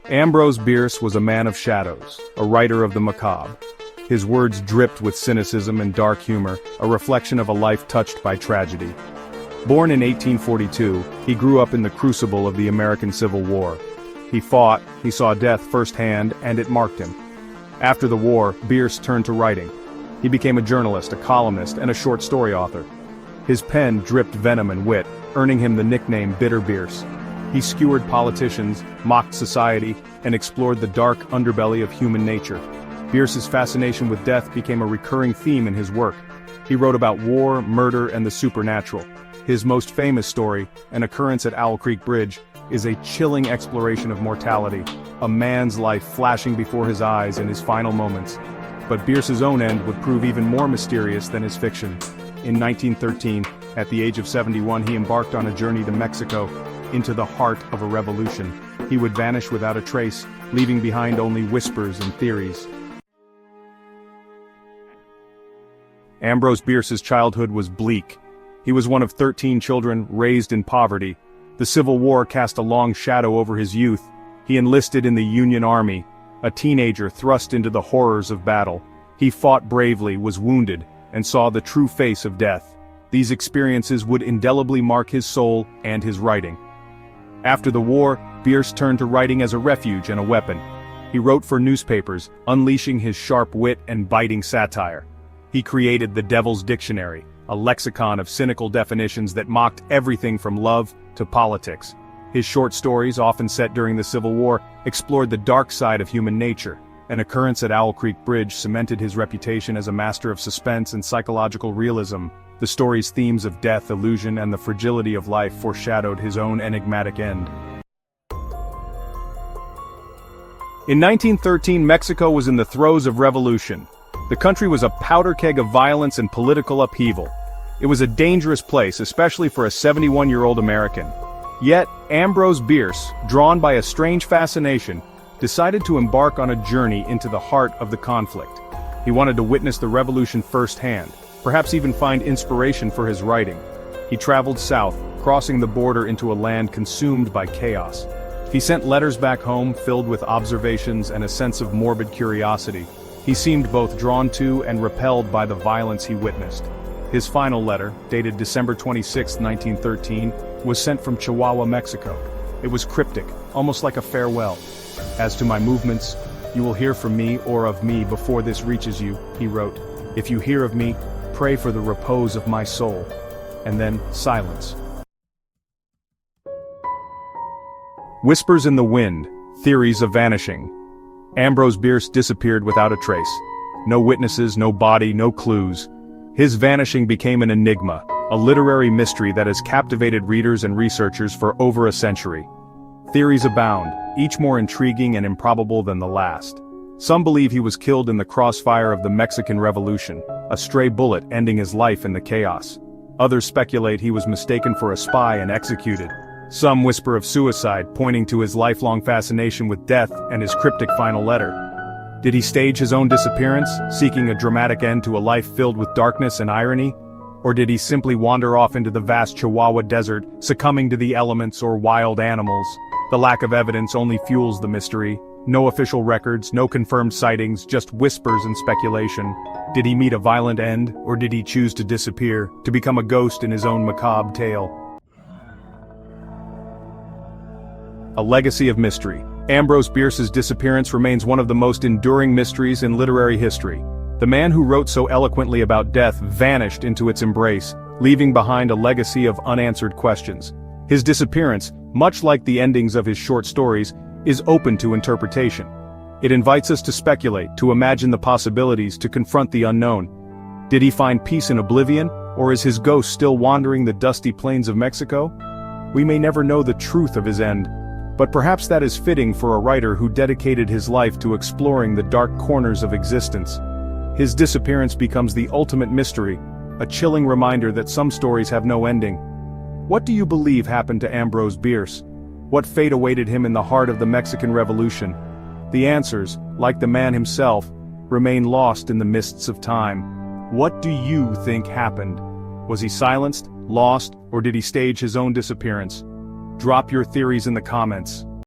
Ambrose Bierce was a man of shadows, a writer of the macabre. His words dripped with cynicism and dark humor, a reflection of a life touched by tragedy. Born in 1842, he grew up in the crucible of the American Civil War. He fought, he saw death firsthand, and it marked him. After the war, Bierce turned to writing. He became a journalist, a columnist, and a short story author. His pen dripped venom and wit, earning him the nickname Bitter Bierce. He skewered politicians, mocked society, and explored the dark underbelly of human nature. Bierce's fascination with death became a recurring theme in his work. He wrote about war, murder, and the supernatural. His most famous story, An Occurrence at Owl Creek Bridge, is a chilling exploration of mortality, a man's life flashing before his eyes in his final moments. But Bierce's own end would prove even more mysterious than his fiction. In 1913, at the age of 71, he embarked on a journey to Mexico, into the heart of a revolution. He would vanish without a trace, leaving behind only whispers and theories. Ambrose Bierce's childhood was bleak. He was one of 13 children raised in poverty. The Civil War cast a long shadow over his youth. He enlisted in the Union Army, a teenager thrust into the horrors of battle. He fought bravely, was wounded, and saw the true face of death. These experiences would indelibly mark his soul and his writing. After the war, Bierce turned to writing as a refuge and a weapon. He wrote for newspapers, unleashing his sharp wit and biting satire. He created the Devil's Dictionary, a lexicon of cynical definitions that mocked everything from love to politics. His short stories, often set during the Civil War, explored the dark side of human nature. An Occurrence at Owl Creek Bridge cemented his reputation as a master of suspense and psychological realism. The story's themes of death, illusion, and the fragility of life foreshadowed his own enigmatic end. In 1913, Mexico was in the throes of revolution. The country was a powder keg of violence and political upheaval. It was a dangerous place, especially for a 71-year-old American. Yet, Ambrose Bierce, drawn by a strange fascination, decided to embark on a journey into the heart of the conflict. He wanted to witness the revolution firsthand, perhaps even find inspiration for his writing. He traveled south, crossing the border into a land consumed by chaos. He sent letters back home filled with observations and a sense of morbid curiosity. He seemed both drawn to and repelled by the violence he witnessed. His final letter, dated December 26, 1913, was sent from Chihuahua, Mexico. It was cryptic, almost like a farewell. "As to my movements, you will hear from me or of me before this reaches you," he wrote. "If you hear of me, pray for the repose of my soul." And then, silence. Whispers in the wind, theories of vanishing. Ambrose Bierce disappeared without a trace. No witnesses, no body, no clues. His vanishing became an enigma, a literary mystery that has captivated readers and researchers for over a century. Theories abound, each more intriguing and improbable than the last. Some believe he was killed in the crossfire of the Mexican Revolution, a stray bullet ending his life in the chaos. Others speculate he was mistaken for a spy and executed. Some whisper of suicide, pointing to his lifelong fascination with death and his cryptic final letter. Did he stage his own disappearance, seeking a dramatic end to a life filled with darkness and irony? Or did he simply wander off into the vast Chihuahua desert, succumbing to the elements or wild animals? The lack of evidence only fuels the mystery. No official records, no confirmed sightings, just whispers and speculation. Did he meet a violent end, or did he choose to disappear, to become a ghost in his own macabre tale? A legacy of mystery. Ambrose Bierce's disappearance remains one of the most enduring mysteries in literary history. The man who wrote so eloquently about death vanished into its embrace, leaving behind a legacy of unanswered questions. His disappearance, much like the endings of his short stories, is open to interpretation. It invites us to speculate, to imagine the possibilities, to confront the unknown. Did he find peace in oblivion, or is his ghost still wandering the dusty plains of Mexico? We may never know the truth of his end, but perhaps that is fitting for a writer who dedicated his life to exploring the dark corners of existence. His disappearance becomes the ultimate mystery, a chilling reminder that some stories have no ending. What do you believe happened to Ambrose Bierce? What fate awaited him in the heart of the Mexican Revolution? The answers, like the man himself, remain lost in the mists of time. What do you think happened? Was he silenced, lost, or did he stage his own disappearance? Drop your theories in the comments.